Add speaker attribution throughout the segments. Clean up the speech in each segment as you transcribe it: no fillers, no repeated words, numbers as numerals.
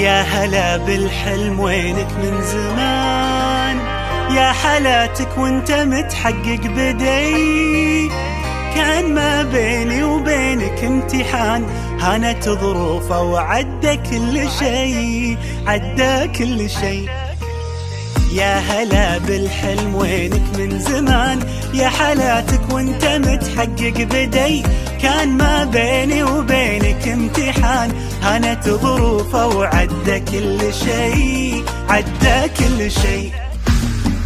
Speaker 1: يا هلا بالحلم وينك من زمان، يا حالاتك وانت متحقق بدي. كان ما بيني وبينك امتحان، هانت ظروفه وعدى كل شيء، عدى كل شيء. يا هلا بالحلم وينك من زمان، يا حالاتك وانت متحقق بدي. كان ما بيني وبينك امتحان، هانت ظروفه وعدى كل شيء، عدى كل شيء.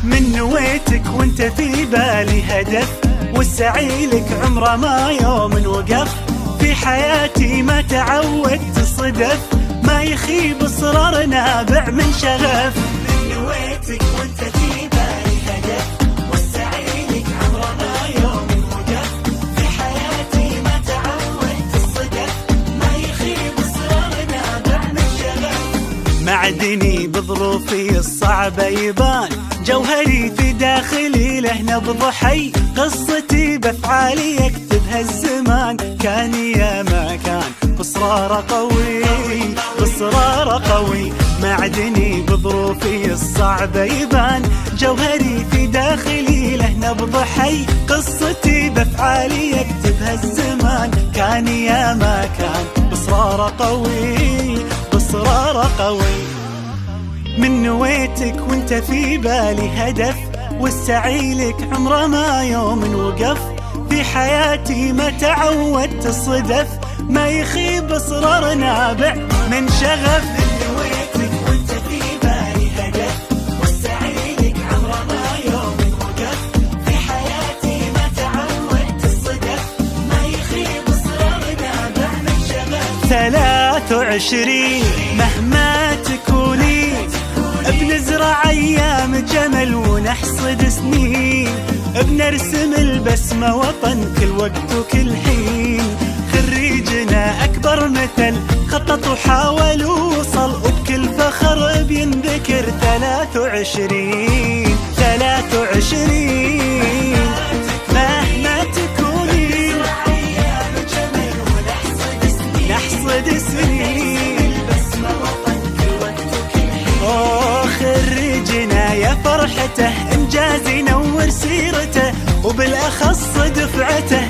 Speaker 1: من نويتك وانت في بالي هدف، والسعي لك عمره ما يوم وقف. في حياتي ما تعودت صدف، ما يخيب اصرار نابع من شغف. من نويتك وانت في بالي هدف، والسعي لك عمره ما يوم وقف. في حياتي ما تعودت الصدف، ما يخيب اصرار نابع من شغف. معدني بظروفي الصعبة يبان، جوهري في داخلي له نبض حي. قصتي بافعالي يكتبها الزمان، كان يا ما كان بصرار قوي، بصرار قوي. معدني بظروفي الصعبة يبان، جوهري في داخلي له نبض حي. قصتي بافعالي يكتبها الزمان، كان يا ما كان بصرار قوي، بصرار قوي. من نويتك وانت في بالي هدف، والسعي لك عمره ما يوم وقف. في حياتي ما تعودت الصدف، ما يخيب اصرار نابع من شغف. من نويتك وانت في بالي هدف، والسعي لك عمره ما يوم وقف. في حياتي ما تعودت الصدف، ما يخيب اصرار نابع من شغف. 23 مهما تكوني، بنزرع ايام جمل ونحصد سنين. بنرسم البسمة وطن كل وقت وكل حين. خريجنا اكبر مثل، خطط وحاول ووصل، وبكل فخر بينذكر. 23 مهما تكوني، نحصد سنين. خريجنا يا فرحته، انجاز ينور سيرته، وبالاخص دفعته